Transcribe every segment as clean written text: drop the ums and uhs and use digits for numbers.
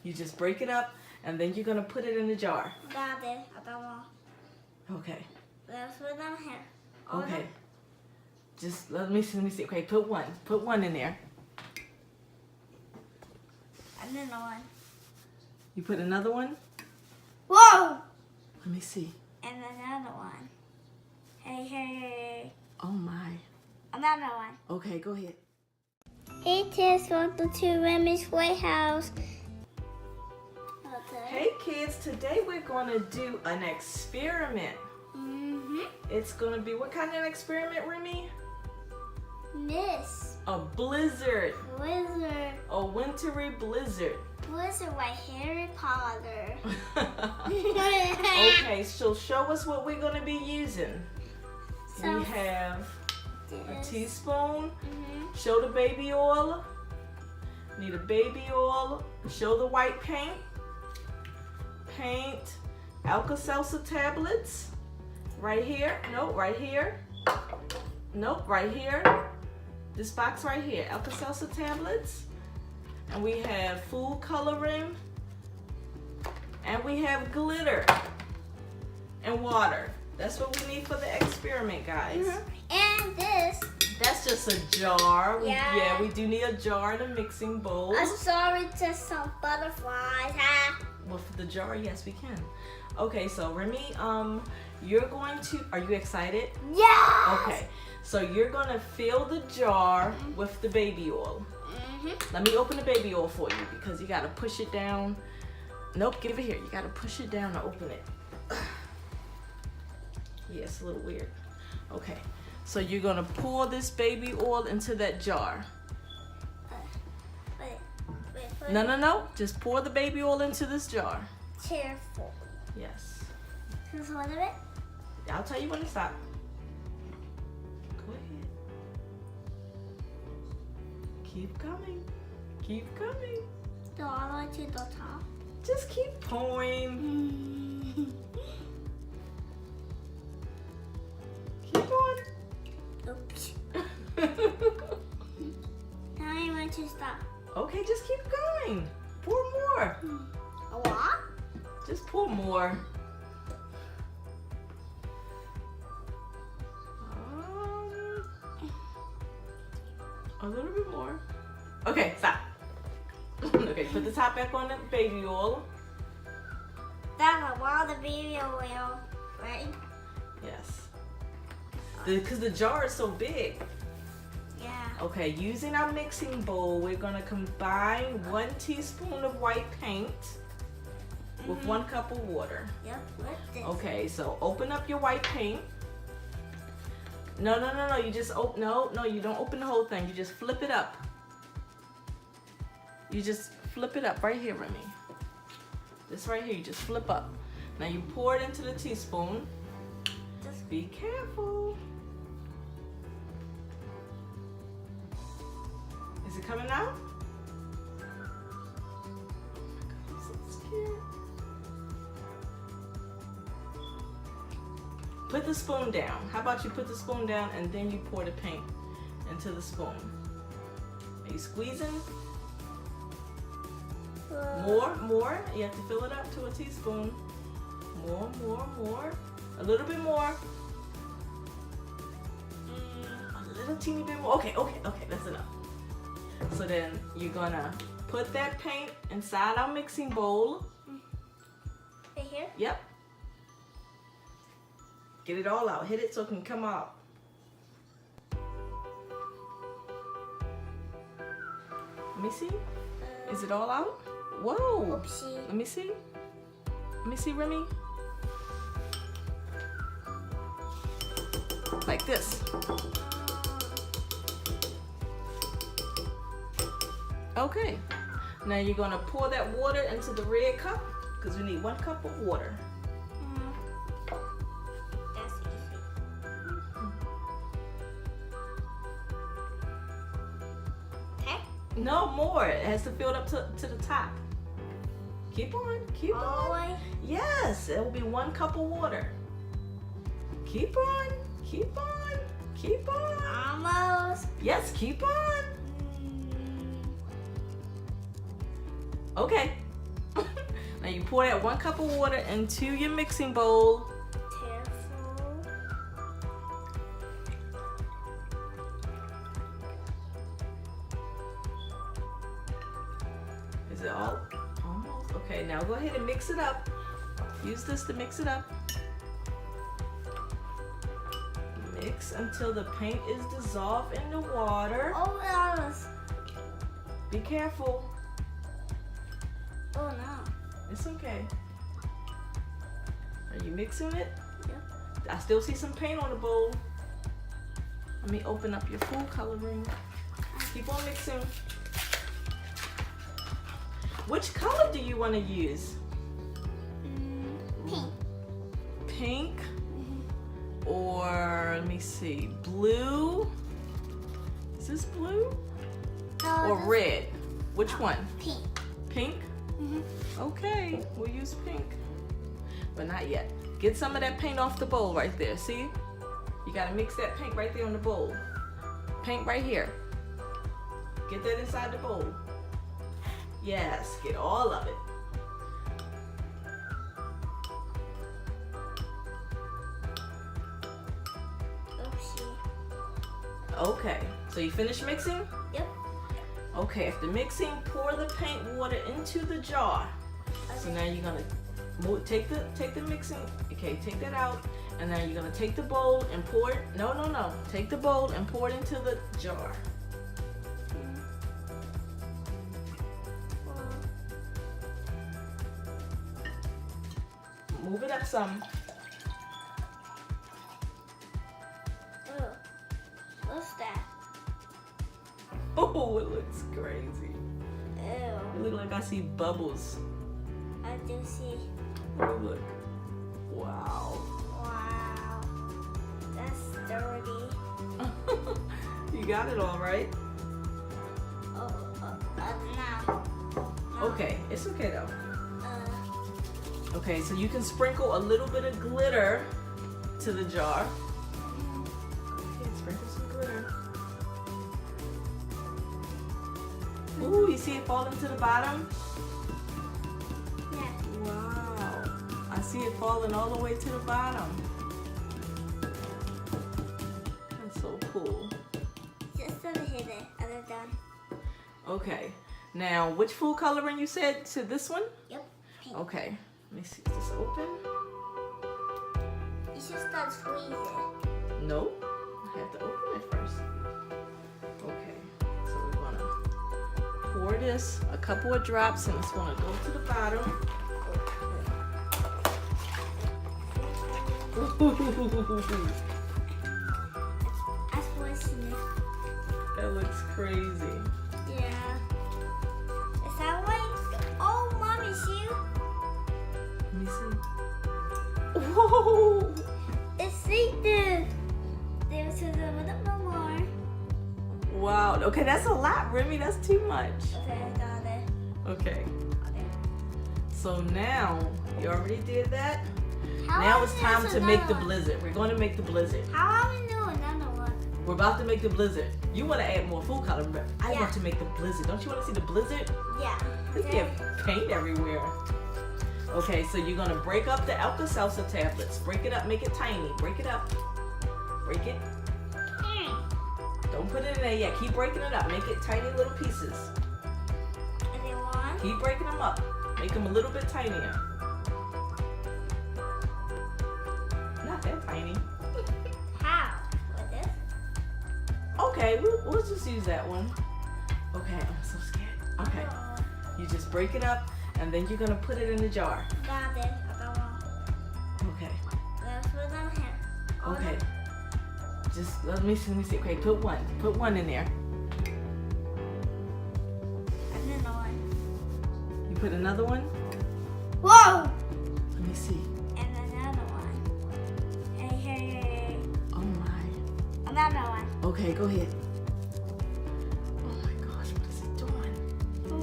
You just break it up, and then you're gonna put it in the jar. Got it. I don't want. Okay. Let's put them here. Okay. Just let me see. Okay, put one in there. And then one. You put another one? Whoa! Let me see. And another one. Hey. Oh my. Another one. Okay, go ahead. Hey kids, welcome to Remy'sPlayHouse. Hey kids, today we're gonna do an experiment. It's gonna be, what kind of an experiment, Remy? This. A blizzard. Blizzard. A wintry blizzard. Blizzard like Harry Potter. Okay, so show us what we're gonna be using. So we have a teaspoon. Show the baby oil. Need a baby oil. Show the white paint. Paint. Alka seltzer tablets. Right here. Nope, right here. Nope, right here. This box right here. Alka seltzer tablets. And we have food coloring. And we have glitter. And water. That's what we need for the experiment, guys. And this. That's just a jar. Yeah. We do need a jar and a mixing bowl. I'm sorry, just some butterflies. Well, for the jar, yes, we can. Okay, so Remy, you're going to, are you excited? Yeah. Okay, so you're going to fill the jar with the baby oil. Let me open the baby oil for you because you got to push it down. Nope, give it here. You got to push it down to open it. Yeah, it's a little weird. Okay, so you're going to pour this baby oil into that jar. Wait. No. Just pour the baby oil into this jar. Careful. Yes. Just a little bit. I'll tell you when to stop. Go ahead. Keep coming. Keep coming. Go all the way to the top. Just keep pouring. Keep on. Oops. Now I want to stop. Okay, just keep going. Pour more. A what? Just pour more. A little bit more. Okay, stop. Okay, put the top back on the baby oil. That's a lot of baby oil, right? Yes. Because the jar is so big. Yeah. Okay, using our mixing bowl, we're gonna combine 1 teaspoon of white paint with 1 cup of water. Yep, with this. Okay, so open up your white paint. No, you just open, no, you don't open the whole thing. You just flip it up. You just flip it up right here, Remy. This right here, you just flip up. Now you pour it into the teaspoon. Just be careful. Is it coming out? I'm so scared. Put the spoon down. How about you put the spoon down and then you pour the paint into the spoon. Are you squeezing? More. You have to fill it up to a teaspoon. More. A little bit more. A little teeny bit more. Okay, that's enough. So then you're gonna put that paint inside our mixing bowl. Right here? Yep. Get it all out. Hit it so it can come out. Let me see. Is it all out? Whoa. Oopsie. Let me see. Let me see, Remy. Like this. Okay. Now you're gonna pour that water into the red cup because we need 1 cup of water. That's easy. Okay. No more. It has to fill it up to the top. Keep on. Keep All the on. way? Yes, it will be 1 cup of water. Keep on. Keep on. Keep on. Almost. Yes, keep on. Okay. Now you pour that 1 cup of water into your mixing bowl. Careful. Is it all? Almost. Okay, now go ahead and mix it up. Use this to mix it up. Mix until the paint is dissolved in the water. Oh, that was. Be careful. Oh no. It's okay. Are you mixing it? Yep. I still see some paint on the bowl. Let me open up your food coloring. Keep on mixing. Which color do you want to use? Pink. Pink? Or, let me see, blue? Is this blue? No, Or red? Which one? Pink. Pink? Okay, we'll use pink. But not yet. Get some of that paint off the bowl right there, see? You gotta mix that paint right there on the bowl. Paint right here. Get that inside the bowl. Yes, get all of it. Okay, so you finished mixing? Yep. Okay, after mixing, pour the paint water into the jar. So now you're gonna take the mixing. Okay, take that out, and now you're gonna take the bowl and pour it. No. Take the bowl and pour it into the jar. Move it up some. What's that? Oh, it looks crazy. Ew. It looks like I see bubbles. I do see. Oh, look. Wow. Wow. That's dirty. You got it all right. No. Okay, it's okay though. Okay, so you can sprinkle a little bit of glitter to the jar. Okay, sprinkle some glitter. Ooh, you see it falling to the bottom? Yeah. Wow. I see it falling all the way to the bottom. That's so cool. Just over here, and then done. Okay, now which food coloring you said to this one? Yep. Pink. Okay, let me see, is this open? You should start squeezing. No, I have to open it first. Okay, so we're gonna pour this, a couple of drops, and it's gonna go to the bottom. I squeezed it. That looks crazy. Yeah. Is that right? Oh, mommy, see? Let me see. Whoa! It's see-through. There's a little bit more. Wow. Okay, that's a lot, Remy. That's too much. Okay, I got it. Okay. Okay. So now you already did that. How Now are it's we time doing to make the another one? blizzard. We're going to make the blizzard. How are we doing another one? We're about to make the blizzard. You want to add more food coloring, but I Yeah. want to make the blizzard. Don't you want to see the blizzard? Yeah. There's paint everywhere. Okay, so you're gonna break up the alka seltzer tablets. Break it up, make it tiny. Break it up. Break it. Don't put it in there yet. Keep breaking it up. Make it tiny little pieces. And then one. Keep breaking them up. Make them a little bit tinier. Not that tiny. How? With this? Okay, we'll just use that one. Okay, I'm so scared. Okay, you just break it up, and then you're gonna put it in the jar. Got it. I don't want. Okay. Let's put it on here. Okay. Just let me see. Okay, put one in there. And then one. You put another one? Whoa! Let me see. And another one. Hey. Oh my. Another one. Okay, go ahead. Oh my gosh, what is it doing?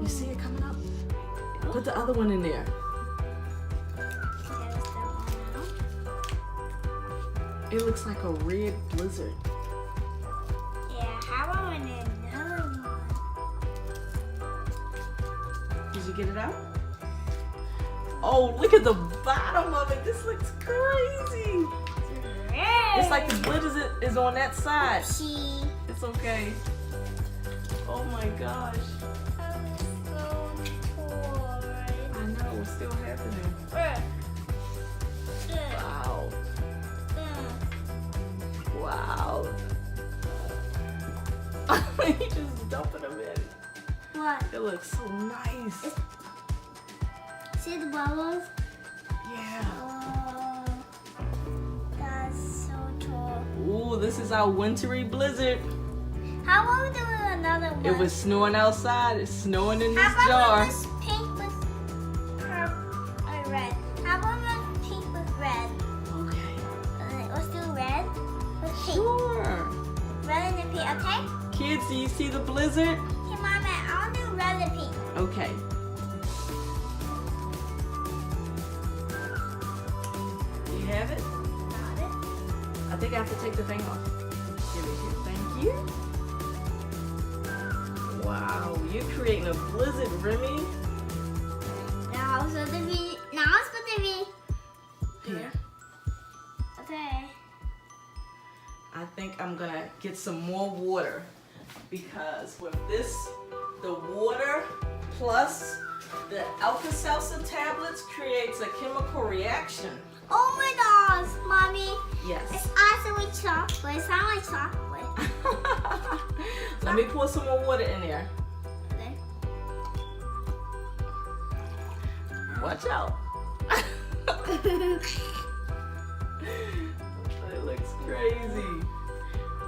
You see it coming up? Put the other one in there. There's the one now. It looks like a red blizzard. Yeah, how about another one? Did you get it out? Oh, look at the bottom of it. This looks crazy. It's like the blizzard is on that side. Oopsie. It's okay. Oh my gosh. I'm so bored. I know, it's still happening. Wow. Wow. You just dumping them in. What? It looks so nice. See the bubbles? Yeah. Oh, that's so tall. Ooh, this is our wintry blizzard. How about we do another one? It was snowing outside. It's snowing in this How about jar. it was pink with red? How about it was pink with red? Okay. Let's do red with pink. Sure. Red and pink, okay? Kids, do you see the blizzard? Hey, Mama, I'll do red and pink. Okay. Do you have it? Got it. I think I have to take the thing off. Give it here. Thank you. Wow, you're creating a blizzard, Remy. Now it's going to be. Here. Okay. I think I'm gonna get some more water because with this, the water plus the alka seltzer tablets creates a chemical reaction. Oh my gosh, Mommy. Yes. It's actually chocolate. It sounds like chocolate. Let me pour some more water in there. Okay. Watch out. It looks crazy.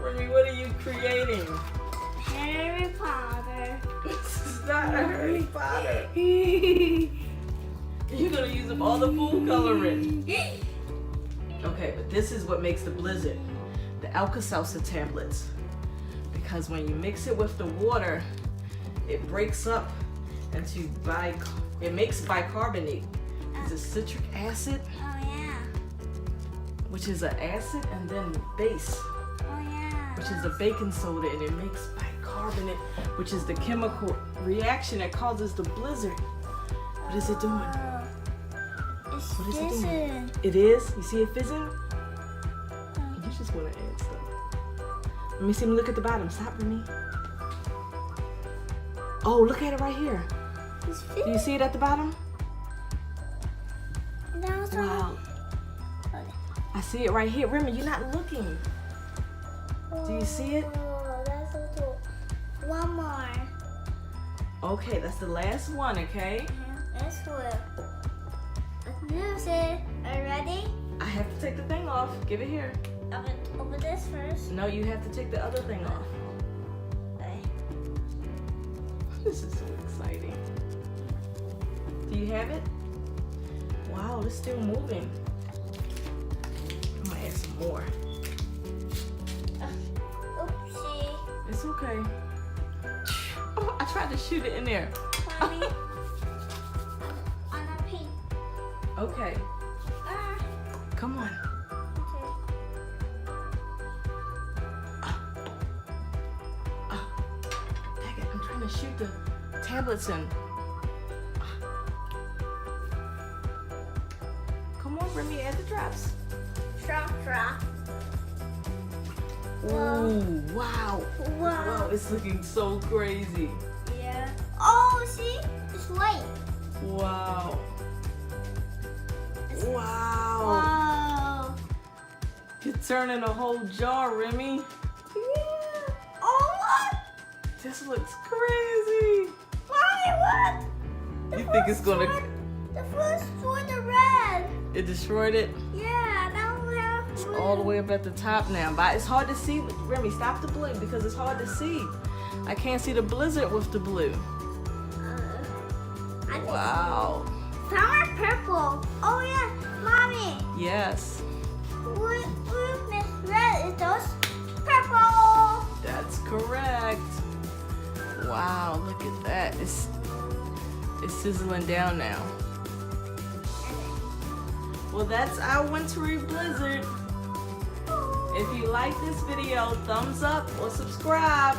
Remy, what are you creating? Harry Potter. This is not a Harry Potter. You're gonna use up all the food coloring. Okay, but this is what makes the blizzard. The alka seltzer tablets. Because when you mix it with the water, it breaks up into it makes bicarbonate. It's a citric acid, Oh yeah. which is an acid, and then base, Oh yeah. which is a baking soda, and it makes bicarbonate, which is the chemical reaction that causes the blizzard. What is it doing? It's What is it doing? fizzing. It is? You see it fizzing? You just want to add stuff. Let me see me look at the bottom. Stop, Remy. Oh, look at it right here. It's Do fizzing. you see it at the bottom? Now it's Wow. I see it right here. Remy, you're not looking. Do you see it? Oh, that's so cool. One more. Okay, that's the last one, okay? That's cool. Let's use it. Are you ready? I have to take the thing off. Give it here. Open this first. No, you have to take the other thing off. Okay. This is so exciting. Do you have it? Wow, it's still moving. I'm gonna add some more. Oopsie. It's okay. Oh, I tried to shoot it in there. Mommy. On a pink. Okay, Ah. come on. Okay. Dang it, I'm trying to shoot the tablets in. Come on, Remy, add the drops. Drop. Ooh, wow. Wow. Wow, it's looking so crazy. Yeah. Oh, see? It's white. Wow. It's- Wow. Wow. You're turning a whole jar, Remy. Yeah. Oh, what? This looks crazy. Mommy, what? You think it's gonna- The first one, the red. It destroyed it. Yeah, now we have It's all the way up at the top now. But it's hard to see. Remy, stop the blue because it's hard to see. I can't see the blizzard with the blue. Wow. Some are purple. Oh yeah, Mommy. Yes, We missed red. Is those purple? that's correct. Wow, look at that. It's sizzling down now. Well, that's our wintry blizzard. If you like this video, thumbs up or subscribe.